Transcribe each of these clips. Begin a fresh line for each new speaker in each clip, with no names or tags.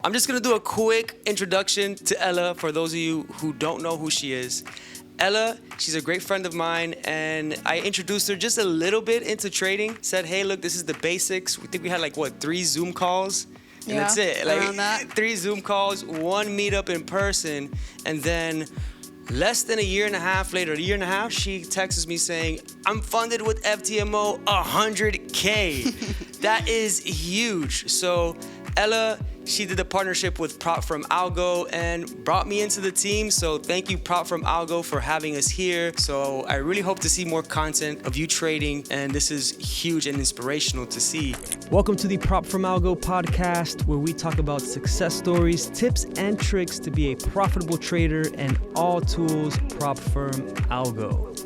I'm just gonna do a quick introduction to Ella for those of you who don't know who she is. Ella, she's a great friend of mine, and I introduced her just a little bit into trading. Said, hey, look, this is the basics. We think we had 3 Zoom calls, and that's it.
Around that.
3 Zoom calls, 1 meetup in person, and then less than a year and a half later, she texts me saying, I'm funded with FTMO 100K. That is huge. So Ella, she did a partnership with PropFirm Algo and brought me into the team. So thank you, PropFirm Algo, for having us here. So I really hope to see more content of you trading, and this is huge and inspirational to see. Welcome to the PropFirm Algo podcast, where we talk about success stories, tips, and tricks to be a profitable trader, and all tools PropFirm Algo.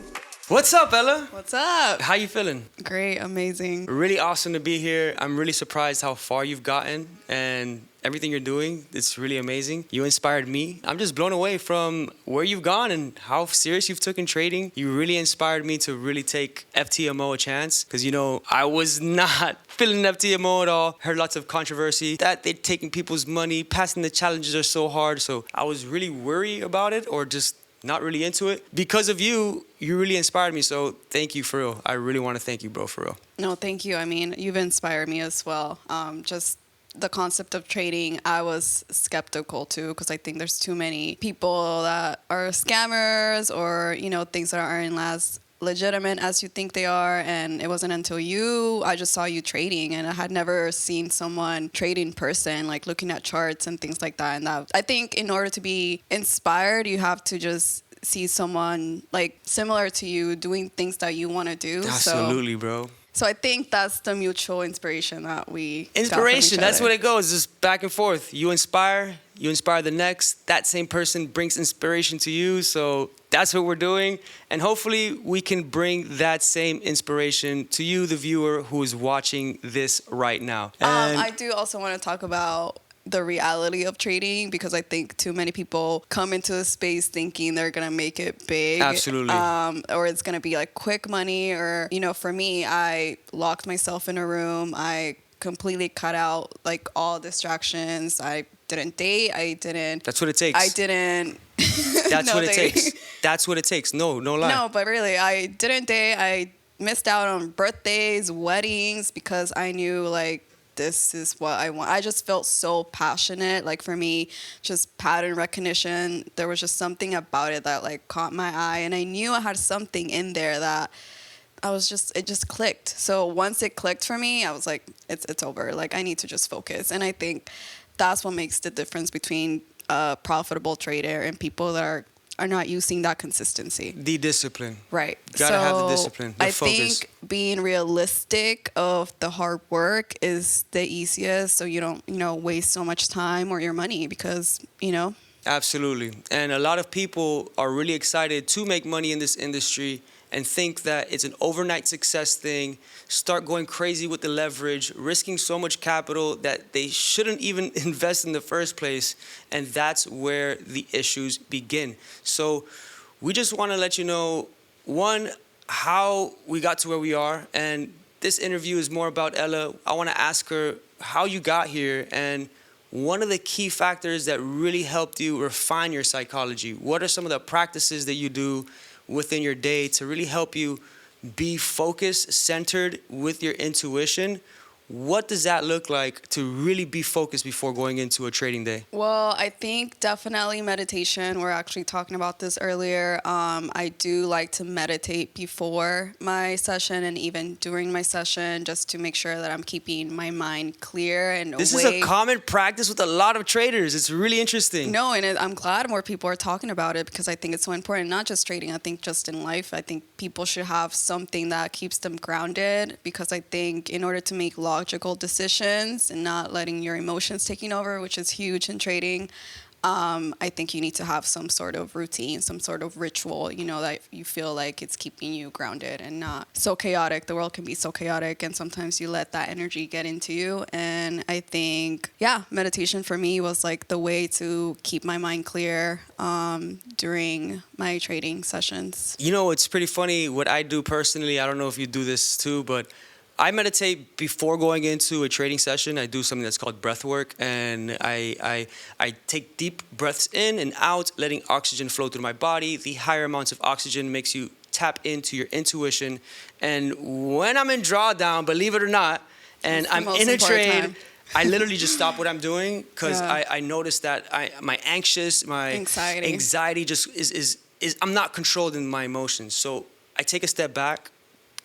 What's up, Ella?
What's up?
How you feeling?
Great, amazing.
Really awesome to be here. I'm really surprised how far you've gotten and everything you're doing. It's really amazing. You inspired me. I'm just blown away from where you've gone and how serious you've taken trading. You really inspired me to really take FTMO a chance because, I was not feeling FTMO at all. Heard lots of controversy that they're taking people's money, passing the challenges are so hard. So I was really worried about it or just not really into it. Because of you, you really inspired me. So thank you for real. I really want to thank you, bro, for real.
No, thank you. I mean, you've inspired me as well. Just the concept of trading, I was skeptical too, because I think there's too many people that are scammers or, things that aren't as legitimate as you think they are. And it wasn't until I just saw you trading, and I had never seen someone trade in person, like looking at charts and things like that. And I think in order to be inspired, you have to just see someone like similar to you doing things that you want to do.
Absolutely, bro.
So I think that's the mutual inspiration that we
Inspiration, that's what it goes, just back and forth. You inspire the next. That same person brings inspiration to you. So that's what we're doing. And hopefully we can bring that same inspiration to you, the viewer who is watching this right now. And
I do also want to talk about the reality of trading, because I think too many people come into the space thinking they're going to make it big.
Absolutely.
Or it's going to be like quick money, or, for me, I locked myself in a room. I completely cut out like all distractions. I didn't date.
That's what it takes.
I didn't.
That's what it takes. That's what it takes. No lie.
No, but really, I didn't date. I missed out on birthdays, weddings, because I knew this is what I want. I just felt so passionate. Like for me, just pattern recognition, there was just something about it that caught my eye, and I knew I had something in there that it just clicked. So once it clicked for me, I was like, it's over. I need to just focus. And I think that's what makes the difference between a profitable trader and people that are not using that consistency.
The discipline.
Right.
Gotta have the discipline, the
I
focus.
think being realistic of the hard work is the easiest, so you don't, waste so much time or your money because,
Absolutely. And a lot of people are really excited to make money in this industry and think that it's an overnight success thing, start going crazy with the leverage, risking so much capital that they shouldn't even invest in the first place. And that's where the issues begin. So we just want to let you know, one, how we got to where we are. And this interview is more about Ella. I want to ask her how you got here and one of the key factors that really helped you refine your psychology. What are some of the practices that you do within your day to really help you be focused, centered with your intuition? What does that look like to really be focused before going into a trading day?
Well, I think definitely meditation. We're actually talking about this earlier. I do like to meditate before my session and even during my session, just to make sure that I'm keeping my mind clear and
This is a common practice with a lot of traders. It's really interesting.
No, and I'm glad more people are talking about it, because I think it's so important, not just trading. I think just in life, I think people should have something that keeps them grounded, because I think in order to make logical decisions and not letting your emotions taking over, which is huge in trading, I think you need to have some sort of routine, some sort of ritual, that you feel like it's keeping you grounded and not so chaotic. The world can be so chaotic, and sometimes you let that energy get into you. And I think, meditation for me was the way to keep my mind clear during my trading sessions.
It's pretty funny what I do personally. I don't know if you do this too, but I meditate before going into a trading session. I do something that's called breath work, and I take deep breaths in and out, letting oxygen flow through my body. The higher amounts of oxygen makes you tap into your intuition. And when I'm in drawdown, believe it or not, and I'm in a trade, I literally just stop what I'm doing because I notice that my anxiety just is I'm not controlled in my emotions. So I take a step back,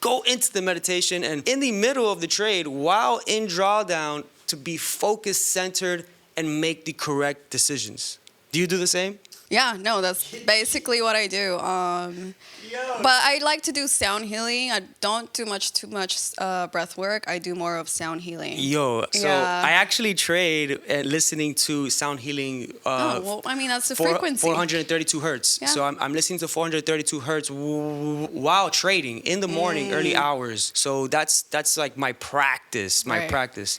go into the meditation, and in the middle of the trade, while in drawdown, to be focused, centered, and make the correct decisions. Do you do the same?
Yeah, no, that's basically what I do. But I like to do sound healing. I don't do too much breath work. I do more of sound healing.
I actually trade listening to sound healing.
That's the frequency.
432 hertz. Yeah. So I'm listening to 432 hertz while trading in the morning, early hours. So that's like my practice.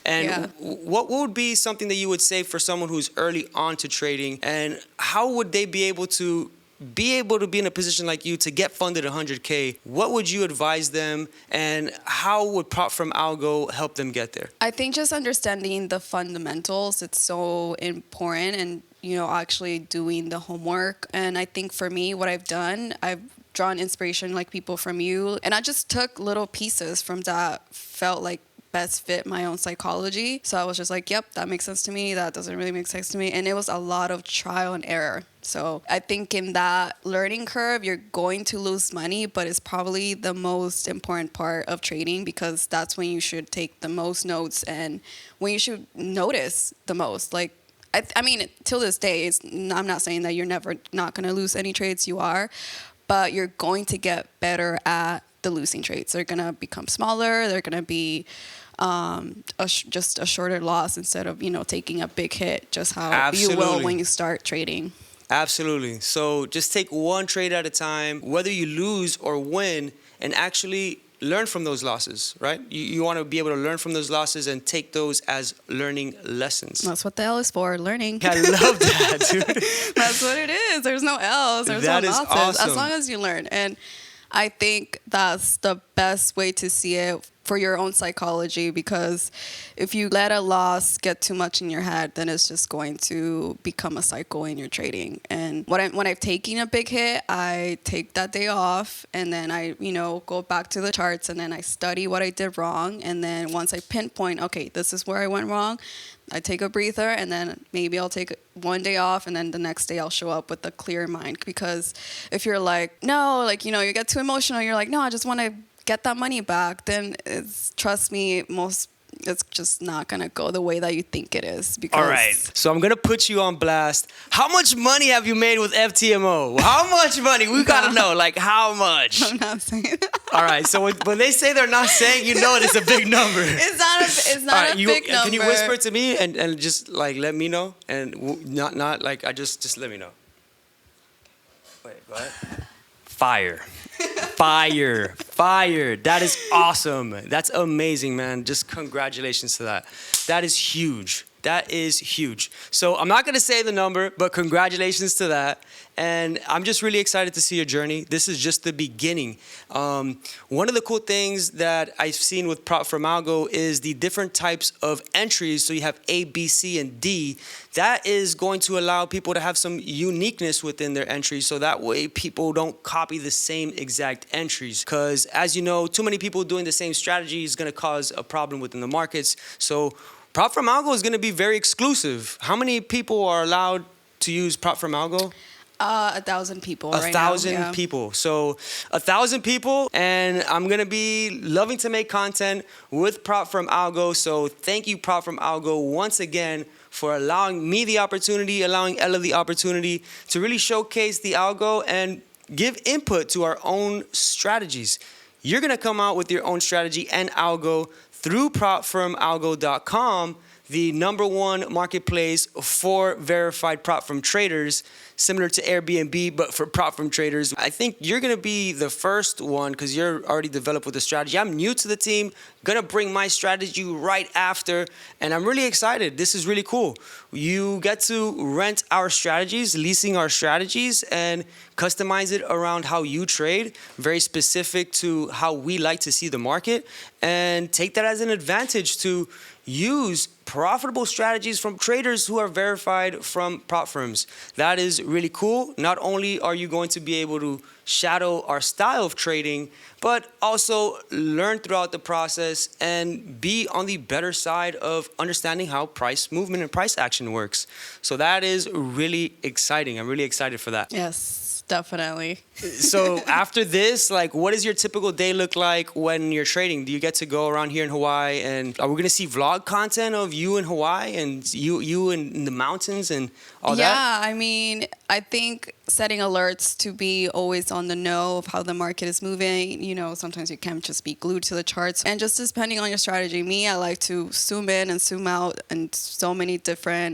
And what would be something that you would say for someone who's early on to trading, and how would they be able to be in a position like you to get funded 100K? What would you advise them, and how would PropFirm Algo help them get there?
I think just understanding the fundamentals, it's so important, and actually doing the homework. And I think for me, what I've done, I've drawn inspiration like people from you, and I just took little pieces from that felt like best fit my own psychology. So I was just like, yep, that makes sense to me. That doesn't really make sense to me. And it was a lot of trial and error. So I think in that learning curve, you're going to lose money, but it's probably the most important part of trading, because that's when you should take the most notes and when you should notice the most. Like, I mean, till this day, I'm not saying that you're never not going to lose any trades. You are, but you're going to get better at the losing trades. They're going to become smaller. They're going to be just a shorter loss instead of, taking a big hit, just how you will when you start trading.
Absolutely. So just take one trade at a time, whether you lose or win, and actually learn from those losses, right? You want to be able to learn from those losses and take those as learning lessons.
That's what the L is for, learning.
I love that, dude.
That's what it is. There's no L's. There's no losses. Awesome. As long as you learn. And I think that's the best way to see it for your own psychology, because if you let a loss get too much in your head, then it's just going to become a cycle in your trading. And when I've taken a big hit, I take that day off, and then I, go back to the charts, and then I study what I did wrong. And then once I pinpoint, okay, this is where I went wrong, I take a breather, and then maybe I'll take one day off, and then the next day I'll show up with a clear mind. Because if you're like, no, you get too emotional, you're like, no, I just want to get that money back, then trust me, it's just not going to go the way that you think it is. Because
all right, so I'm going to put you on blast. How much money have you made with FTMO? How much money? We got to know, how much?
I'm not saying that.
All right, so when they say they're not saying, it's a big number.
It's not a big number.
Can you whisper to me and just let me know? And not just let me know. Wait, go ahead. Fire. That is awesome. That's amazing, man. Just congratulations to that. That is huge. So I'm not going to say the number, but congratulations to that. And I'm just really excited to see your journey. This is just the beginning. One of the cool things that I've seen with PropFirm Algo is the different types of entries. So you have A, B, C, and D. That is going to allow people to have some uniqueness within their entries, so that way people don't copy the same exact entries. Because as you know, too many people doing the same strategy is going to cause a problem within the markets. So PropFirm Algo is going to be very exclusive. How many people are allowed to use PropFirm Algo?
1,000 people right now.
1,000 people. So 1,000 people, and I'm going to be loving to make content with PropFirm Algo. So thank you, PropFirm Algo, once again for allowing me the opportunity, allowing Ella the opportunity to really showcase the Algo and give input to our own strategies. You're going to come out with your own strategy and Algo through PropFirmAlgo.com, the #1 marketplace for verified PropFirm traders, similar to Airbnb, but for PropFirm traders. I think you're going to be the first one because you're already developed with the strategy. I'm new to the team, going to bring my strategy right after, and I'm really excited. This is really cool. You get to rent our strategies, leasing our strategies, and customize it around how you trade, very specific to how we like to see the market, and take that as an advantage to use profitable strategies from traders who are verified from prop firms. That is really cool. Not only are you going to be able to shadow our style of trading, but also learn throughout the process and be on the better side of understanding how price movement and price action works. So that is really exciting. I'm really excited for that.
Yes, definitely.
So after this, like, what does your typical day look like when you're trading? Do you get to go around here in Hawaii, and are we gonna see vlog content of you in Hawaii and you in the mountains and all that?
Yeah, I mean, I think setting alerts to be always on the know of how the market is moving. You know, sometimes you can't just be glued to the charts. And just depending on your strategy, I like to zoom in and zoom out in so many different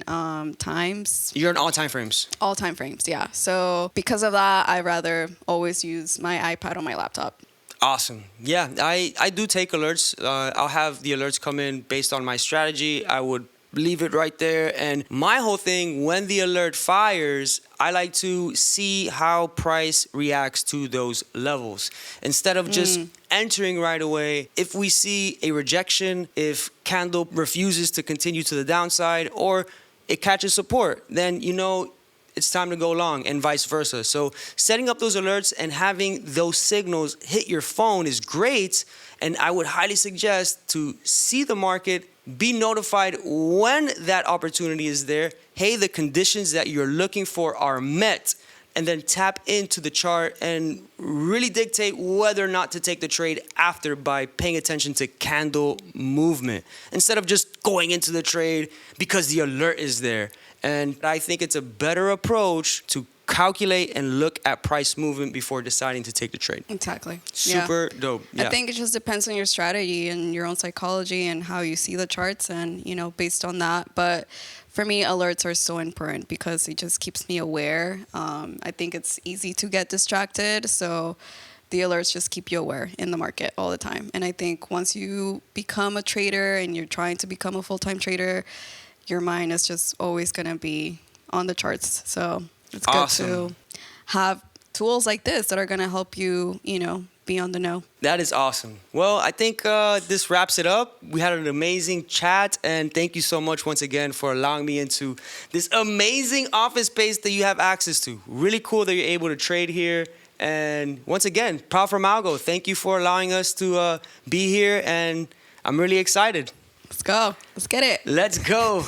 times.
You're in all time frames.
All time frames, yeah. So because of that, I rather always use my iPad on my laptop.
Awesome. Yeah, I do take alerts. I'll have the alerts come in based on my strategy. I would leave it right there. And my whole thing, when the alert fires, I like to see how price reacts to those levels. Instead of just entering right away, if we see a rejection, if candle refuses to continue to the downside, or it catches support, then you know it's time to go long, and vice versa. So setting up those alerts and having those signals hit your phone is great. And I would highly suggest to see the market, be notified when that opportunity is there. Hey, the conditions that you're looking for are met. And then tap into the chart and really dictate whether or not to take the trade after by paying attention to candle movement instead of just going into the trade because the alert is there. And I think it's a better approach to calculate and look at price movement before deciding to take the trade.
Exactly.
Super dope. Yeah.
I think it just depends on your strategy and your own psychology and how you see the charts and, you know, based on that. But for me, alerts are so important because it just keeps me aware. I think it's easy to get distracted. So the alerts just keep you aware in the market all the time. And I think once you become a trader and you're trying to become a full-time trader, your mind is just always going to be on the charts. So it's good to have tools like this that are going to help you, you know, be on the know.
That is awesome. Well, I think this wraps it up. We had an amazing chat, and thank you so much once again for allowing me into this amazing office space that you have access to. Really cool that you're able to trade here. And once again, PropFirm Algo, thank you for allowing us to be here, and I'm really excited.
Let's go. Let's get it.
Let's go.